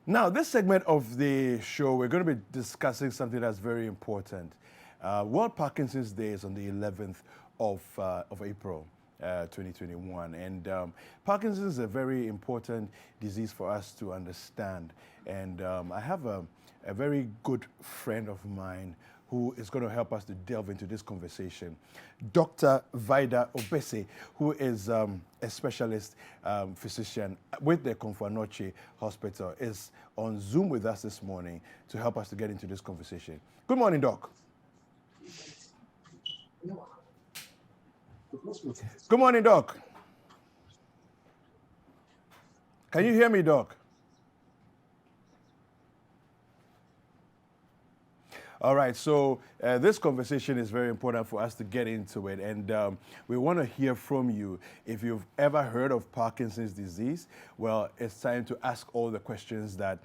Now, this segment of the show, we're going to be discussing something that's very important. World Parkinson's Day is on the 11th of April, 2021. And Parkinson's is a very important disease for us to understand. And I have a very good friend of mine who is going to help us to delve into this conversation. Dr. Vida Obese, who is a specialist physician with the Confanoche Hospital, is on Zoom with us this morning to help us to get into this conversation. Good morning, Doc. Good morning, Doc. Can you hear me, Doc? All right, so this conversation is very important for us to get into it, and we want to hear from you. If you've ever heard of Parkinson's disease, well, it's time to ask all the questions that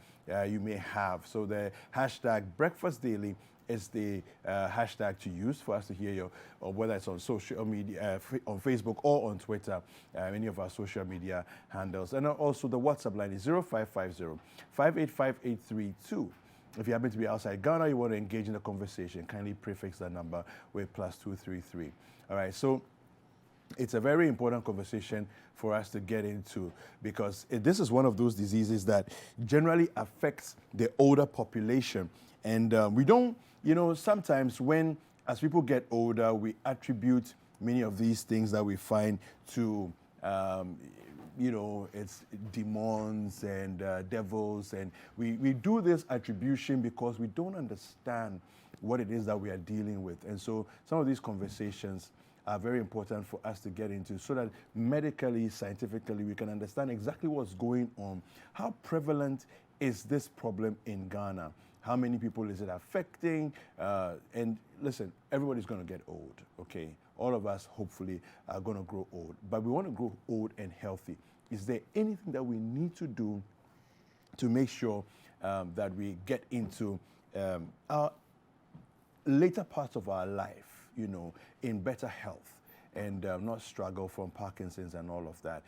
you may have. So the hashtag Breakfast Daily is the hashtag to use for us to hear you, or whether it's on social media, on Facebook or on Twitter, any of our social media handles. And also the WhatsApp line is 0550 585 832. If you happen to be outside Ghana, you want to engage in the conversation, kindly prefix that number with +233. All right, so it's a very important conversation for us to get into because this is one of those diseases that generally affects the older population. And we don't, sometimes as people get older, we attribute many of these things that we find to it's demons and devils, and we do this attribution because we don't understand what it is that we are dealing with. And so some of these conversations are very important for us to get into so that medically, scientifically, we can understand exactly what's going on. How prevalent is this problem in Ghana? How many people is it affecting? And listen, everybody's going to get old, okay? All of us, hopefully, are going to grow old. But we want to grow old and healthy. Is there anything that we need to do to make sure that we get into our later parts of our life, in better health and not struggle from Parkinson's and all of that?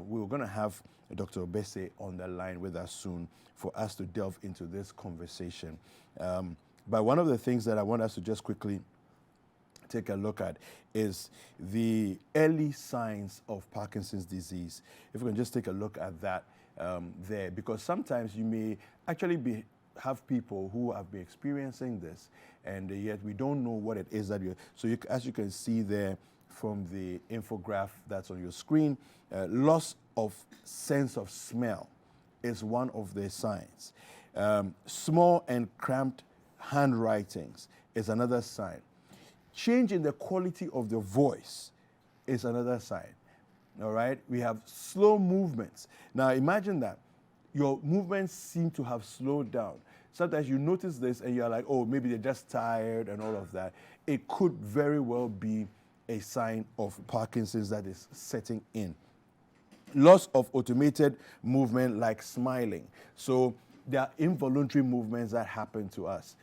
We're going to have Dr. Obese on the line with us soon for us to delve into this conversation. But one of the things that I want us to just quickly take a look at is the early signs of Parkinson's disease. If we can just take a look at that there, because sometimes you may actually have people who have been experiencing this, and yet we don't know what it is that you're. So as you can see there from the infograph that's on your screen, loss of sense of smell is one of the signs. Small and cramped handwritings is another sign. Change in the quality of the voice is another sign. All right? We have slow movements. Now imagine that. Your movements seem to have slowed down. Sometimes you notice this and you're like, oh, maybe they're just tired and all of that. It could very well be a sign of Parkinson's that is setting in. Loss of automated movement like smiling. So there are involuntary movements that happen to us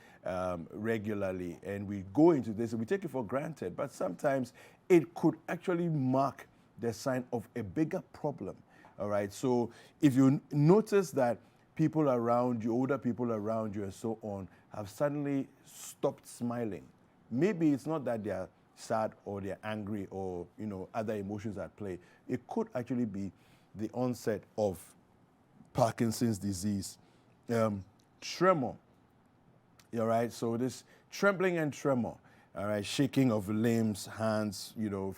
regularly, and we go into this and we take it for granted, but sometimes it could actually mark the sign of a bigger problem. All right, so if you notice that people around you, older people around you and so on, have suddenly stopped smiling, maybe it's not that they're sad or they're angry or other emotions at play. It could actually be the onset of Parkinson's disease. Tremor. All right, so this trembling and tremor, all right, shaking of limbs, hands, your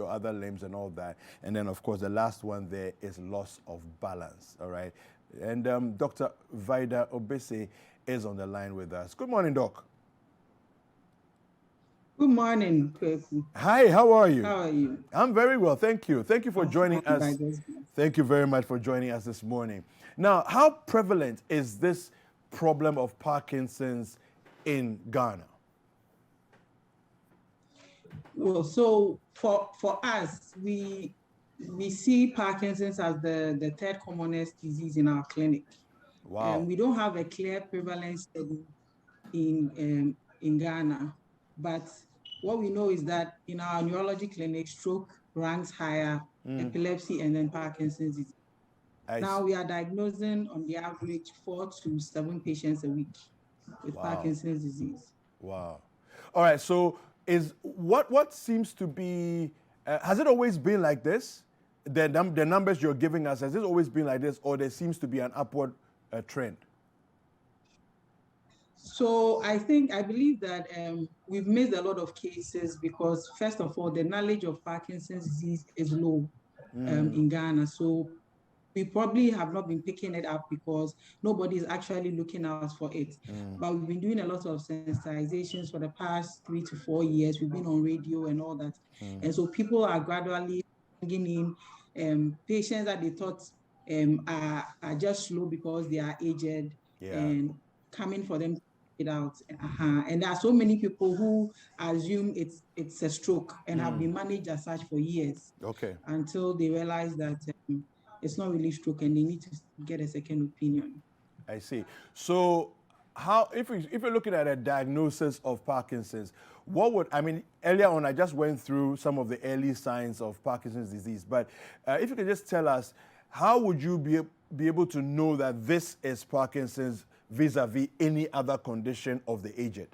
other limbs and all that. And then, of course, the last one there is loss of balance, all right? And Dr. Vida Obese is on the line with us. Good morning, Doc. Good morning, Kweku. Hi, how are you? How are you? I'm very well, thank you. Thank you for joining us. Thank you very much for joining us this morning. Now, how prevalent is this problem of Parkinson's in Ghana? Well, so for us, we see Parkinson's as the third commonest disease in our clinic. Wow. We don't have a clear prevalence study in Ghana, but what we know is that in our neurology clinic, stroke ranks higher, epilepsy, and then Parkinson's disease. Now we are diagnosing on the average 4 to 7 patients a week with Parkinson's disease. Wow. All right. So is what seems to be, has it always been like this? The numbers you're giving us, has it always been like this, or there seems to be an upward trend? So I believe that we've missed a lot of cases because, first of all, the knowledge of Parkinson's disease is low in Ghana. So we probably have not been picking it up because nobody is actually looking out for it. But we've been doing a lot of sensitizations for the past 3 to 4 years. We've been on radio and all that. And so people are gradually bringing in patients that they thought are just slow because they are aged and coming for them it out. And there are so many people who assume it's a stroke and have been managed as such for years. Until they realize that it's not really stroke and they need to get a second opinion. I see. So how, if you're looking at a diagnosis of Parkinson's, what would, I mean, earlier on I just went through some of the early signs of Parkinson's disease, but if you could just tell us, how would you be able to know that this is Parkinson's vis-a-vis any other condition of the aged?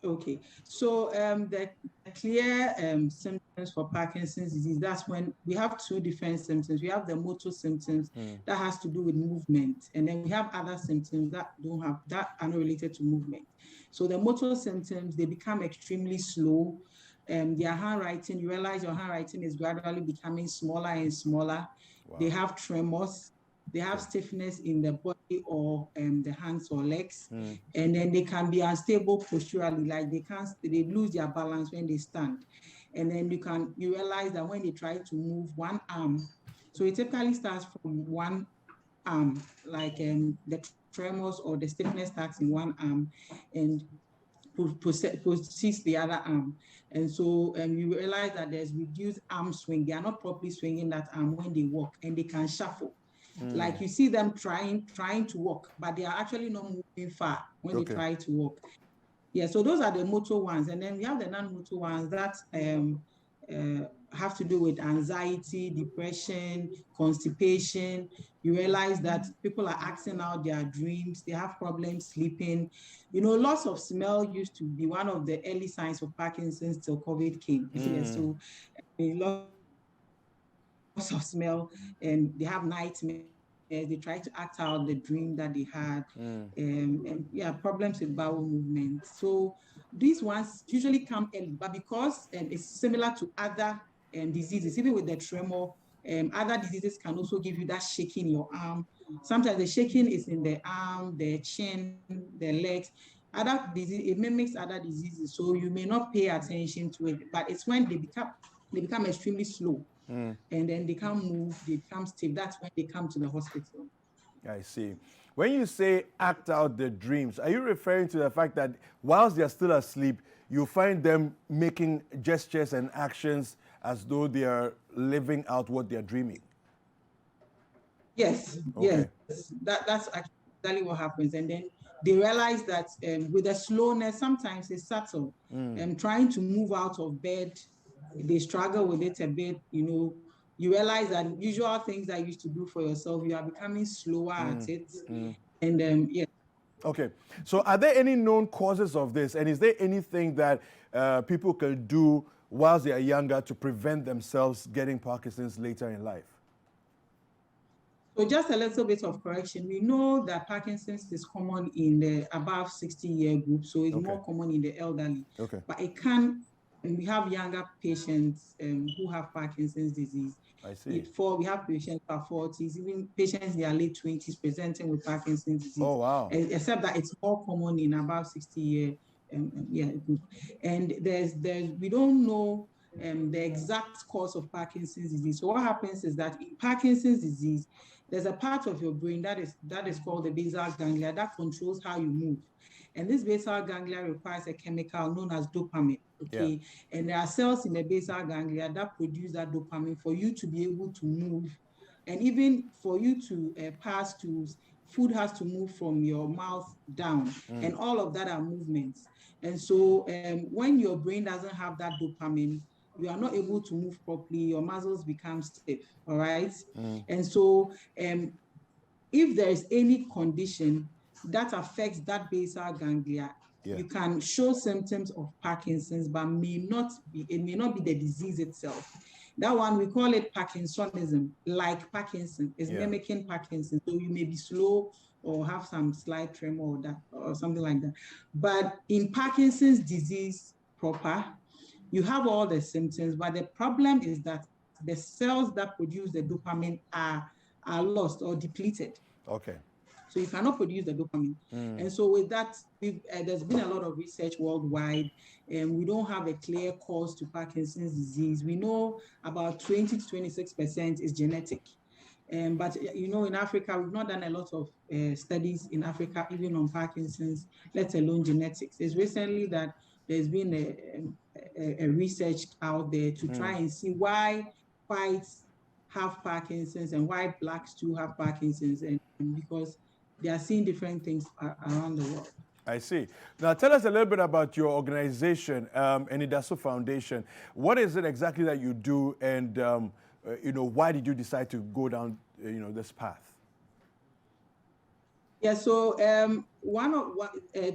Okay, so the clear symptoms for Parkinson's disease, that's when we have two different symptoms. We have the motor symptoms that has to do with movement, and then we have other symptoms that are not related to movement. So the motor symptoms, they become extremely slow. Their handwriting, you realize your handwriting is gradually becoming smaller and smaller. Wow. They have tremors. They have stiffness in the body or the hands or legs, and then they can be unstable posturally, like they lose their balance when they stand. And then you realize that when they try to move one arm, so it typically starts from one arm, like the tremors or the stiffness starts in one arm and proceeds the other arm. And so you realize that there's reduced arm swing. They are not properly swinging that arm when they walk, and they can shuffle. Like you see them trying to walk, but they are actually not moving far when they try to walk. Yeah, so those are the motor ones. And then we have the non-motor ones that have to do with anxiety, depression, constipation. You realize that people are acting out their dreams. They have problems sleeping. You know, loss of smell used to be one of the early signs of Parkinson's till COVID came. So loss of smell, and they have nightmares. They try to act out the dream that they had, and problems with bowel movement. So these ones usually come early, but because it's similar to other diseases, even with the tremor, other diseases can also give you that shaking in your arm. Sometimes the shaking is in the arm, the chin, the legs. Other disease, it mimics other diseases, so you may not pay attention to it, but it's when they become extremely slow. And then they can't move, they become stiff. That's when they come to the hospital. I see. When you say act out the dreams, are you referring to the fact that whilst they're still asleep, you find them making gestures and actions as though they are living out what they're dreaming? Yes, yes. That's actually what happens. And then they realize that with the slowness, sometimes it's subtle. Trying to move out of bed, they struggle with it a bit. You know, you realize that usual things that you used to do for yourself, you are becoming slower at it. And yeah. Okay, so are there any known causes of this? And is there anything that people can do whilst they are younger to prevent themselves getting Parkinson's later in life? So just a little bit of correction. We know that Parkinson's is common in the above 60-year group, so it's more common in the elderly. But it can, and we have younger patients who have Parkinson's disease. I see. We have patients in their 40s, even patients in their late 20s presenting with Parkinson's disease. Oh, wow. Except that it's more common in above 60-year group. And we don't know the exact cause of Parkinson's disease. So what happens is that in Parkinson's disease, there's a part of your brain that is called the basal ganglia that controls how you move. And this basal ganglia requires a chemical known as dopamine, okay? Yeah. And there are cells in the basal ganglia that produce that dopamine for you to be able to move. And even for you to pass stools, food has to move from your mouth down. And all of that are movements. And so when your brain doesn't have that dopamine, you are not able to move properly, your muscles become stiff, all right? And so if there is any condition that affects that basal ganglia, you can show symptoms of Parkinson's, but it may not be the disease itself. That one, we call it Parkinsonism, like Parkinson, is mimicking Parkinson. So you may be slow or have some slight tremor or that, or something like that. But in Parkinson's disease proper, you have all the symptoms, but the problem is that the cells that produce the dopamine are lost or depleted. Okay. So you cannot produce the dopamine. And so with that, there's been a lot of research worldwide, and we don't have a clear cause to Parkinson's disease. We know about 20 to 26% is genetic. But in Africa, we've not done a lot of studies in Africa, even on Parkinson's, let alone genetics. It's recently that there's been a research out there to try and see why whites have Parkinson's and why blacks too have Parkinson's, and because they are seeing different things around the world. I see. Now, tell us a little bit about your organization, Enidaso Foundation. What is it exactly that you do, and why did you decide to go down, this path? Yeah, so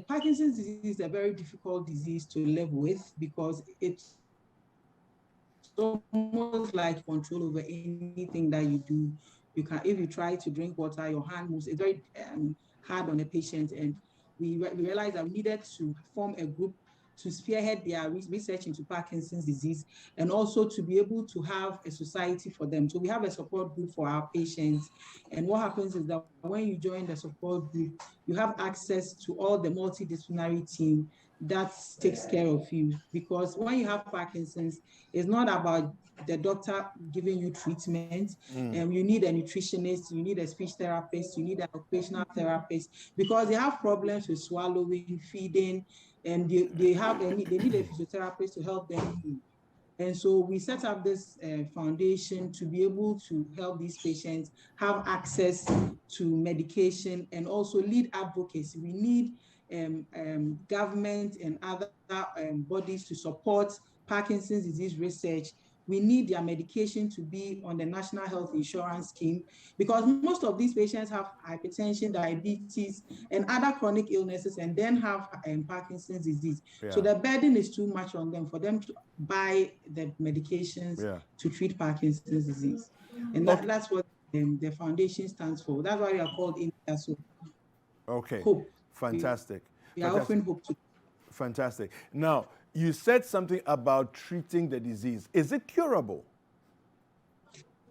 Parkinson's disease is a very difficult disease to live with because it's almost like control over anything that you do. If you try to drink water, your hand moves. It's very hard on a patient, and we realized that we needed to form a group to spearhead their research into Parkinson's disease, and also to be able to have a society for them. So we have a support group for our patients. And what happens is that when you join the support group, you have access to all the multidisciplinary team that takes care of you. Because when you have Parkinson's, it's not about the doctor giving you treatment. You need a nutritionist, you need a speech therapist, you need an occupational therapist, because they have problems with swallowing, feeding, and they need a physiotherapist to help them move. And so we set up this foundation to be able to help these patients have access to medication and also lead advocacy. We need government and other bodies to support Parkinson's disease research. We need their medication to be on the National Health Insurance Scheme, because most of these patients have hypertension, diabetes, and other chronic illnesses, and then have Parkinson's disease. Yeah. So the burden is too much on them for them to buy the medications to treat Parkinson's disease. And that's what the foundation stands for. That's why we are called Enidaso. Okay. Hope. Fantastic. We are offering hope to. Fantastic. Now, you said something about treating the disease. Is it curable?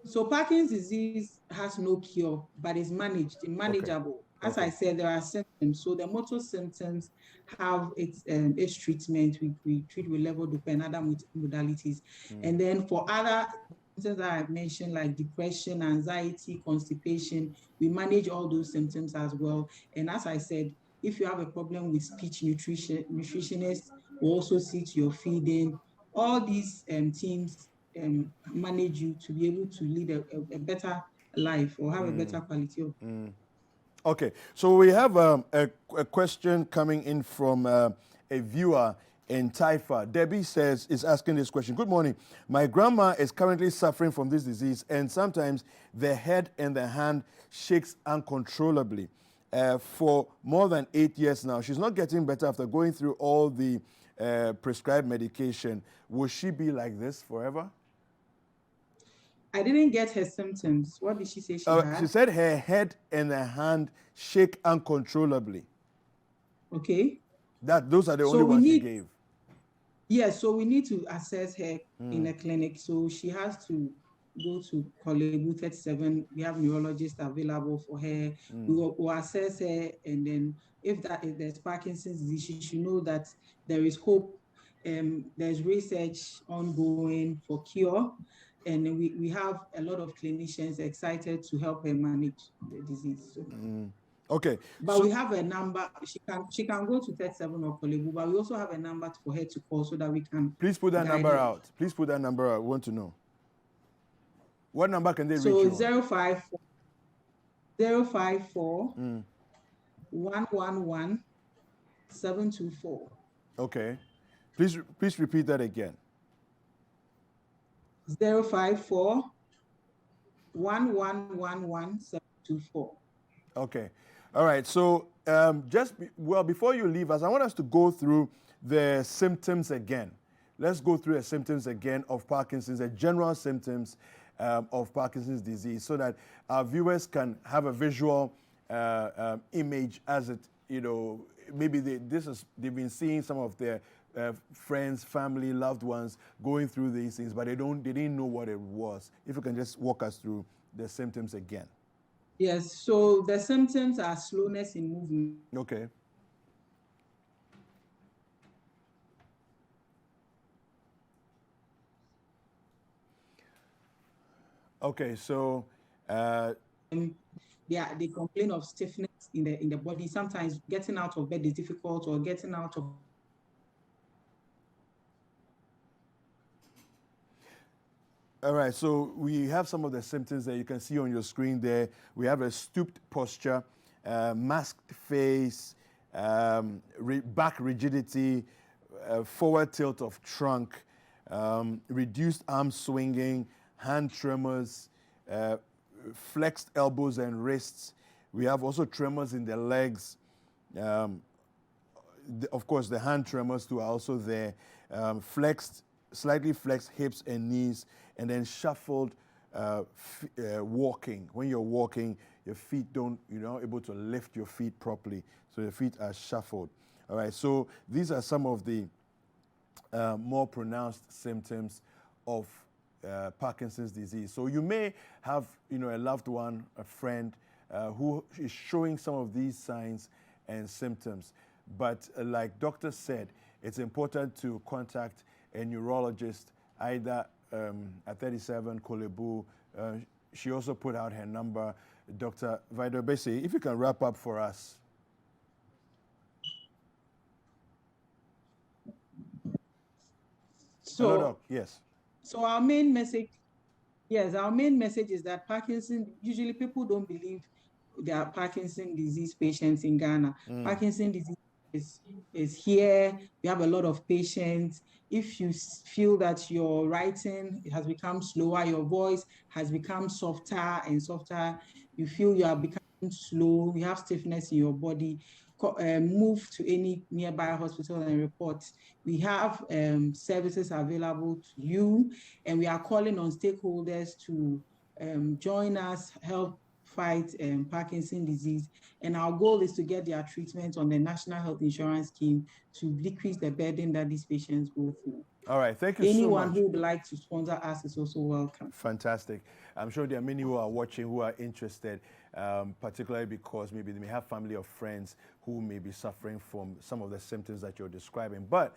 So Parkinson's disease has no cure, but it's manageable. Okay. As I said, there are symptoms. So the motor symptoms have its treatment. We treat with levodopa and other modalities. And then for other symptoms that I've mentioned, like depression, anxiety, constipation, we manage all those symptoms as well. And as I said, if you have a problem with speech, nutritionists will also see to your feeding. All these teams manage you to be able to lead a better life or have a better quality of life. Okay, so we have a question coming in from a viewer in Taifa. Debbie is asking this question. Good morning. My grandma is currently suffering from this disease, and sometimes the head and the hand shakes uncontrollably. For more than 8 years now. She's not getting better after going through all the prescribed medication. Will she be like this forever? I didn't get her symptoms. What did she say she had? She said her head and her hand shake uncontrollably. Okay. Those are the only ones she gave. Yes, so we need to assess her in a clinic. So she has to go to Kolebu 37. We have neurologists available for her. We will assess her, and then if there's Parkinson's disease, she should know that there is hope. There's research ongoing for cure, and we have a lot of clinicians excited to help her manage the disease. So. Okay. But we have a number. She can go to 37 or Kolebu, but we also have a number for her to call so that we can. Please put that number out. Please put that number out. We want to know. What number can they reach you on? So 054 111 724. Okay. Please repeat that again. 054 1111 724. Okay. All right. So before you leave us, I want us to go through the symptoms again. Let's go through the symptoms again of Parkinson's, the general symptoms of Parkinson's disease, so that our viewers can have a visual image as it, maybe they've been seeing some of their friends, family, loved ones going through these things, but they didn't know what it was. If you can just walk us through the symptoms again. Yes, so the symptoms are slowness in movement. Okay. Okay, so they complain of stiffness in the body. Sometimes getting out of bed is difficult, or getting out of. All right, so we have some of the symptoms that you can see on your screen there. We have a stooped posture, masked face, back rigidity, forward tilt of trunk, reduced arm swinging, hand tremors, flexed elbows and wrists. We have also tremors in the legs. Of course, the hand tremors too are also there. Slightly flexed hips and knees, and then shuffled walking. When you're walking, your feet you're not able to lift your feet properly, so your feet are shuffled. All right, so these are some of the more pronounced symptoms of Parkinson's disease. So you may have, a loved one, a friend, who is showing some of these signs and symptoms. But like doctor said, it's important to contact a neurologist, either at 37 Kolebu. She also put out her number. Dr. Vida Obese, if you can wrap up for us. So, hello, Doc. Yes. So our main message is that Parkinson, usually people don't believe there are Parkinson's disease patients in Ghana. Parkinson's disease is here. We have a lot of patients. If you feel that your writing has become slower, your voice has become softer and softer, you feel you are becoming slow, you have stiffness in your body, move to any nearby hospital and report. We have services available to you, and we are calling on stakeholders to join us, help fight Parkinson's disease. And our goal is to get their treatment on the National Health Insurance Scheme to decrease the burden that these patients go through. All right, thank you so much. Anyone who would like to sponsor us is also welcome. Fantastic. I'm sure there are many who are watching who are interested, particularly because maybe they may have family or friends who may be suffering from some of the symptoms that you're describing. But,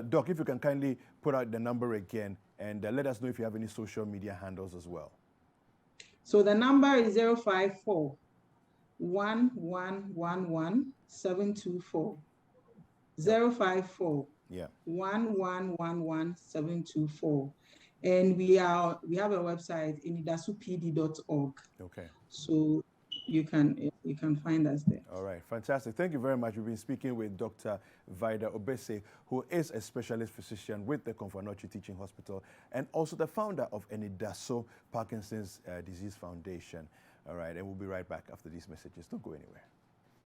Doc, if you can kindly put out the number again and let us know if you have any social media handles as well. So the number is 054 1111 724. 054 1111 724. And we have a website, inidasupd.org. Okay. So you can find us there. All right, fantastic. Thank you very much. We've been speaking with Dr. Vida Obese, who is a specialist physician with the Komfo-Anokye Teaching Hospital and also the founder of Enidaso Parkinson's Disease Foundation. All right, and we'll be right back after these messages. Don't go anywhere.